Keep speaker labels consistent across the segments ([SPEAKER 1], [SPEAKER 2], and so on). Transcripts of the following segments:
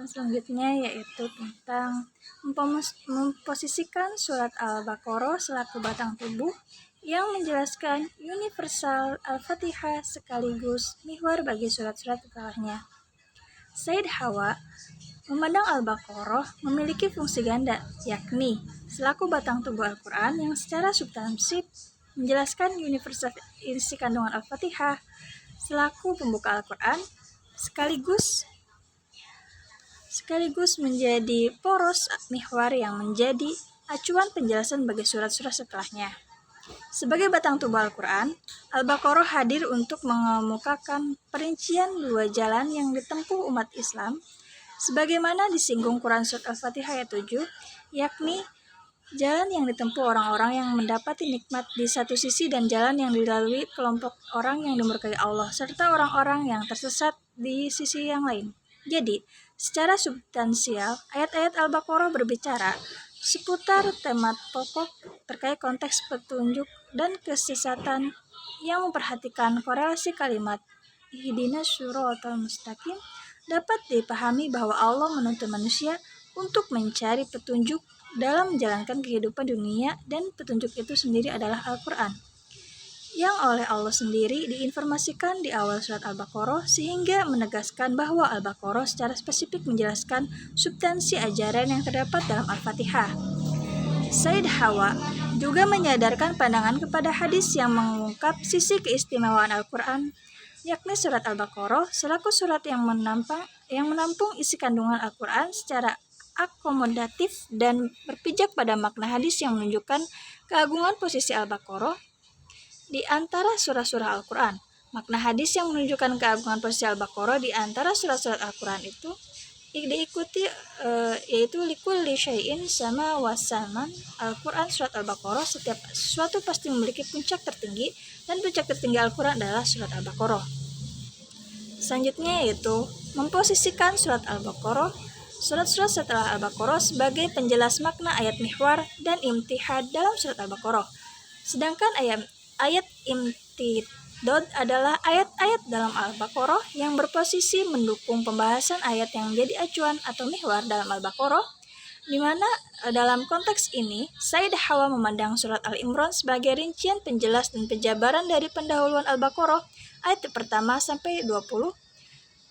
[SPEAKER 1] Selanjutnya yaitu tentang memposisikan surat Al-Baqarah selaku batang tubuh yang menjelaskan universal Al-Fatihah sekaligus mihwar bagi surat-surat setelahnya. Said Hawa memandang Al-Baqarah memiliki fungsi ganda, yakni selaku batang tubuh Al-Quran yang secara substansif menjelaskan universal isi kandungan Al-Fatihah selaku pembuka Al-Quran sekaligus menjadi poros mihwar yang menjadi acuan penjelasan bagi surat-surat setelahnya. Sebagai batang tubuh Al-Quran, Al-Baqarah hadir untuk mengemukakan perincian dua jalan yang ditempuh umat Islam sebagaimana disinggung Quran Surat Al-Fatihah ayat 7, yakni jalan yang ditempuh orang-orang yang mendapati nikmat di satu sisi dan jalan yang dilalui kelompok orang yang dimurkai Allah serta orang-orang yang tersesat di sisi yang lain. Jadi, secara substansial, ayat-ayat Al-Baqarah berbicara seputar tema pokok terkait konteks petunjuk dan kesesatan yang memperhatikan korelasi kalimat ihdinas siratal mustaqim. Dapat dipahami bahwa Allah menuntut manusia untuk mencari petunjuk dalam menjalankan kehidupan dunia dan petunjuk itu sendiri adalah Al-Quran yang oleh Allah sendiri diinformasikan di awal surat Al-Baqarah sehingga menegaskan bahwa Al-Baqarah secara spesifik menjelaskan substansi ajaran yang terdapat dalam Al-Fatihah. Said Hawa juga menyadarkan pandangan kepada hadis yang mengungkap sisi keistimewaan Al-Quran, yakni surat Al-Baqarah selaku surat yang menampung isi kandungan Al-Quran secara akomodatif dan berpijak pada makna hadis yang menunjukkan keagungan posisi Al-Baqarah di antara surah-surah Al-Quran. Makna hadis yang menunjukkan keagungan posisi Al-Baqarah di antara surat-surat Al-Quran itu diikuti yaitu likulli syai'in sama wasaman. Al-Quran surat Al-Baqarah setiap sesuatu pasti memiliki puncak tertinggi dan puncak tertinggi Al-Quran adalah surat Al-Baqarah. Selanjutnya yaitu memposisikan surat Al-Baqarah surat-surat setelah Al-Baqarah sebagai penjelas makna ayat mihwar dan imtihad dalam surat Al-Baqarah. Sedangkan ayat imtidad adalah ayat-ayat dalam Al-Baqarah yang berposisi mendukung pembahasan ayat yang menjadi acuan atau mihwar dalam Al-Baqarah, di mana dalam konteks ini Said Hawa memandang surat Al-Imran sebagai rincian penjelas dan penjabaran dari pendahuluan Al-Baqarah ayat pertama sampai 20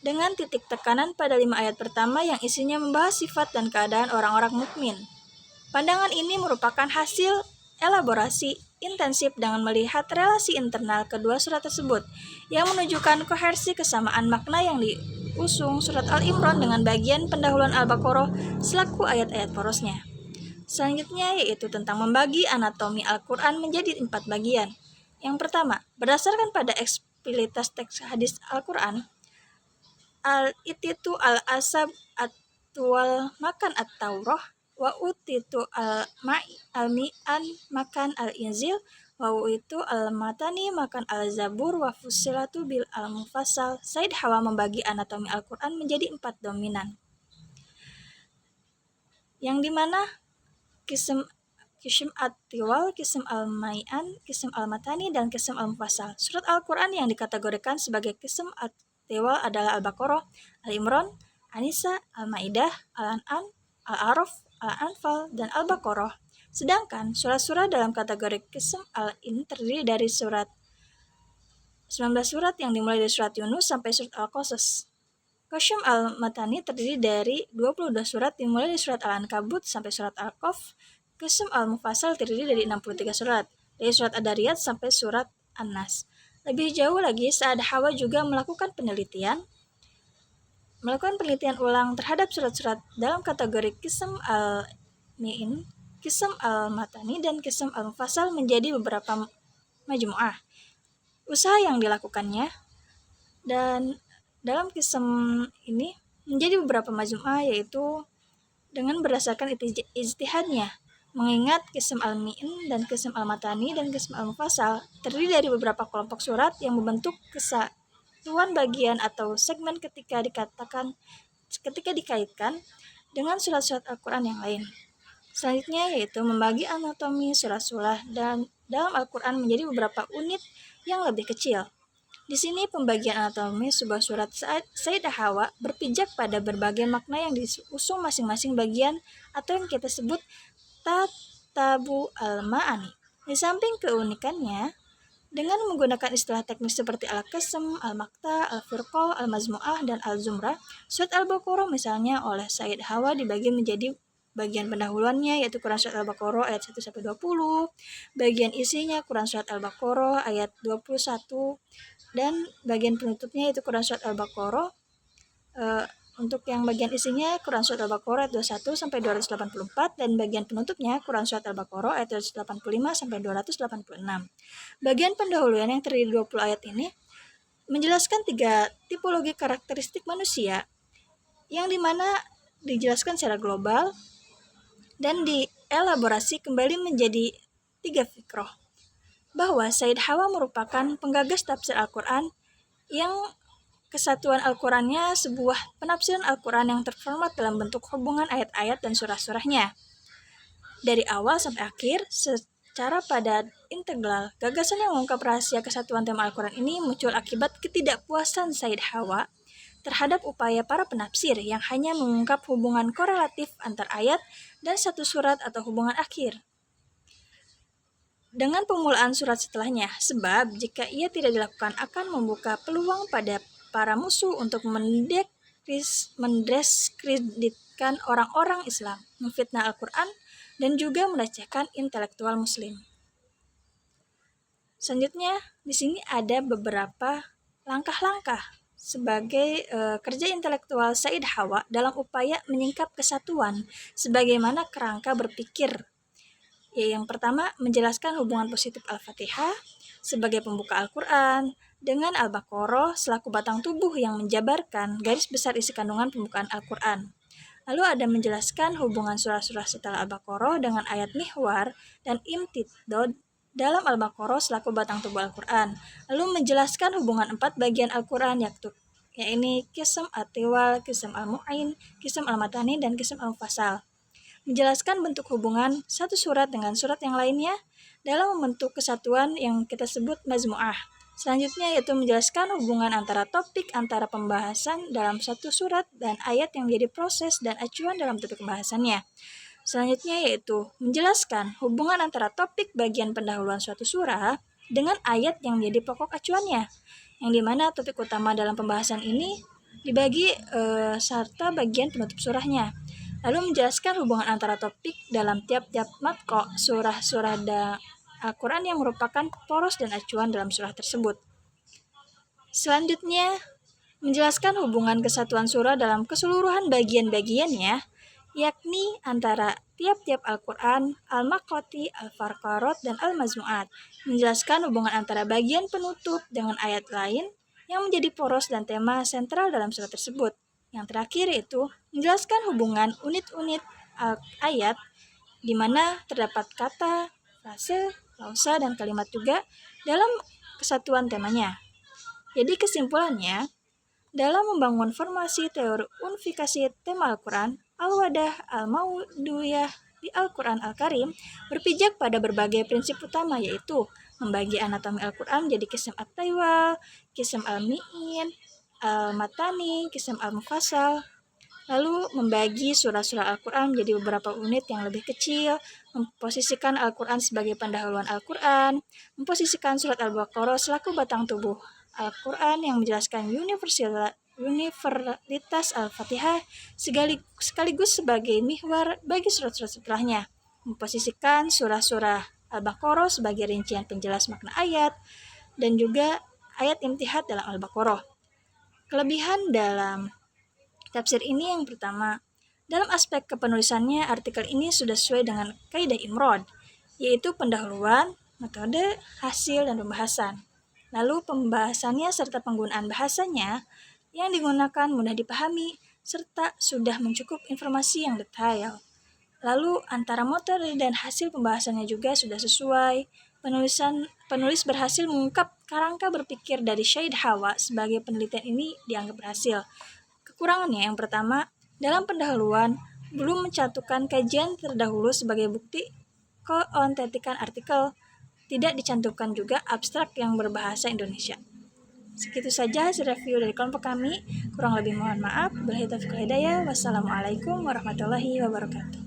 [SPEAKER 1] dengan titik tekanan pada 5 ayat pertama yang isinya membahas sifat dan keadaan orang-orang mukmin. Pandangan ini merupakan hasil elaborasi intensif dengan melihat relasi internal kedua surat tersebut yang menunjukkan kohersi kesamaan makna yang diusung surat Al-Imran dengan bagian pendahuluan Al-Baqarah selaku ayat-ayat porosnya. Selanjutnya yaitu tentang membagi anatomi Al-Quran menjadi 4 bagian. Yang pertama, berdasarkan pada eksplitas teks hadis Al-Quran, al-ititu al-asab at-tual makan at-taurah wa utitu al-mi'an makan al-inzil wa itu al-matani makan al-zabur wa fusilatu bil al-mufassal. Said Hawa membagi anatomi Al-Quran menjadi 4 dominan, yang dimana kism at-tiwal, kism al-mai'an, kism al-matani, dan kism al-mufassal. Surat Al-Quran yang dikategorikan sebagai kism at-tiwal adalah Al-Baqarah, Al-Imran, An-Nisa, Al-Maidah, Al-An'am, Al-A'raf, Al-Anfal, dan Al-Baqarah. Sedangkan surat-surat dalam kategori kism al-in terdiri dari 19 surat yang dimulai dari surat Yunus sampai surat Al-Qasas. Qasym al-Matani terdiri dari 22 surat dimulai dari surat Al-Ankabut sampai surat Al-Qaf. Qasym al-Mufassal terdiri dari 63 surat, dari surat Ad-Dariyat sampai surat An-Nas. Lebih jauh lagi, Said Hawa juga melakukan penelitian ulang terhadap surat-surat dalam kategori Qism al-Mi'in, Qism al-Matani, dan Qism al-Mufassal menjadi beberapa majmu'ah. Usaha yang dilakukannya dan dalam Qism ini menjadi beberapa majmu'ah, yaitu dengan berdasarkan ijtihadnya, mengingat Qism al-Mi'in dan Qism al-Matani dan Qism al-Mufassal terdiri dari beberapa kelompok surat yang membentuk kesatuan bagian atau segmen ketika dikaitkan dengan surat-surat Al-Quran yang lain. Selanjutnya yaitu membagi anatomi surat-surat dan dalam Al-Quran menjadi beberapa unit yang lebih kecil. Di sini pembagian anatomi sebuah surat Sayyidah Hawa berpijak pada berbagai makna yang diusung masing-masing bagian atau yang kita sebut tatabu al-ma'ani. Di samping keunikannya, dengan menggunakan istilah teknis seperti al-qasam, al-maqta, al-firqah, al-mazmu'ah, dan al-zumrah, surat Al-Baqarah misalnya oleh Sayyidah Hawa dibagi menjadi bagian pendahuluannya yaitu Quran Surat Al-Baqarah ayat 1-20, bagian isinya Quran Surat Al-Baqarah ayat 21, dan bagian penutupnya yaitu Quran Surat Al-Baqarah. Untuk yang bagian isinya Quran Surat Al-Baqarah ayat 21-284 dan bagian penutupnya Quran Surat Al-Baqarah ayat 285-286. Bagian pendahuluan yang terdiri 20 ayat ini menjelaskan 3 tipologi karakteristik manusia yang dimana dijelaskan secara global dan dielaborasi kembali menjadi 3 fikroh. Bahwa Sayyidah Hawa merupakan penggagas tafsir Al-Quran yang kesatuan Al-Qurannya sebuah penafsiran Al-Quran yang terformat dalam bentuk hubungan ayat-ayat dan surah-surahnya. Dari awal sampai akhir, secara padat, integral, gagasan yang mengungkap rahasia kesatuan tema Al-Quran ini muncul akibat ketidakpuasan Sayyidah Hawa terhadap upaya para penafsir yang hanya mengungkap hubungan korelatif antar ayat dan satu surat atau hubungan akhir dengan pemulaan surat setelahnya, sebab jika ia tidak dilakukan akan membuka peluang pada para musuh untuk mendiskreditkan orang-orang Islam, memfitnah Al-Quran, dan juga melecehkan intelektual Muslim. Selanjutnya, di sini ada beberapa langkah-langkah sebagai kerja intelektual Sayyidah Hawa dalam upaya menyingkap kesatuan sebagaimana kerangka berpikir. Yang pertama, menjelaskan hubungan positif Al-Fatihah sebagai pembuka Al-Quran dengan Al-Baqarah selaku batang tubuh yang menjabarkan garis besar isi kandungan pembukaan Al-Quran. Lalu ada menjelaskan hubungan surah-surah setelah Al-Baqarah dengan ayat mihwar dan imtidad dalam Al-Baqarah selaku batang tubuh Al-Quran. Lalu menjelaskan hubungan 4 bagian Al-Quran yaitu Qism At-Tiwal, Qism Al-Mu'in, Qism Al-Matani, dan Qism Al-Fasal. Menjelaskan bentuk hubungan satu surat dengan surat yang lainnya dalam membentuk kesatuan yang kita sebut mazmu'ah. Selanjutnya yaitu menjelaskan hubungan antara topik antara pembahasan dalam satu surat dan ayat yang menjadi proses dan acuan dalam topik pembahasannya. Selanjutnya yaitu menjelaskan hubungan antara topik bagian pendahuluan suatu surah dengan ayat yang menjadi pokok acuannya, yang dimana topik utama dalam pembahasan ini dibagi serta bagian penutup surahnya. Lalu menjelaskan hubungan antara topik dalam tiap-tiap matko surah-surah Al-Quran yang merupakan poros dan acuan dalam surah tersebut. Selanjutnya, menjelaskan hubungan kesatuan surah dalam keseluruhan bagian-bagiannya, yakni antara tiap-tiap Al-Quran, Al-Maqati, Al-Farqarot, dan Al-Mazmu'at. Menjelaskan hubungan antara bagian penutup dengan ayat lain yang menjadi poros dan tema sentral dalam surat tersebut. Yang terakhir itu menjelaskan hubungan unit-unit ayat di mana terdapat kata, frase, lausa, dan kalimat juga dalam kesatuan temanya. Jadi kesimpulannya, dalam membangun formasi teori unifikasi tema Al-Quran, Al-Wadah Al-Mauduyah di Al-Quran Al-Karim berpijak pada berbagai prinsip utama yaitu membagi anatomi Al-Quran menjadi Qism At-Tiwal, Qism Al-Mi'in, Al-Matani, Qism Al-Mufassal, lalu membagi surah-surah Al-Quran menjadi beberapa unit yang lebih kecil, memposisikan Al-Quran sebagai pendahuluan Al-Quran, memposisikan surat Al-Baqarah selaku batang tubuh Al-Quran yang menjelaskan universalitas Al-Fatihah sekaligus sebagai mihwar bagi surat-surat setelahnya, memposisikan surah-surah Al-Baqarah sebagai rincian penjelas makna ayat, dan juga ayat imtihad dalam Al-Baqarah. Kelebihan dalam tafsir ini yang pertama, dalam aspek kepenulisannya artikel ini sudah sesuai dengan kaidah Imrod, yaitu pendahuluan, metode, hasil, dan pembahasan. Lalu pembahasannya serta penggunaan bahasanya yang digunakan mudah dipahami serta sudah mencukup informasi yang detail. Lalu antara metode dan hasil pembahasannya juga sudah sesuai. Penulis berhasil mengungkap kerangka berpikir dari Sayyidah Hawa sebagai penelitian ini dianggap berhasil. Kekurangannya yang pertama, dalam pendahuluan belum mencantumkan kajian terdahulu sebagai bukti keautentikan artikel. Tidak dicantumkan juga abstrak yang berbahasa Indonesia. Segitu saja hasil review dari kelompok kami. Kurang lebih mohon maaf. Wassalamualaikum warahmatullahi wabarakatuh.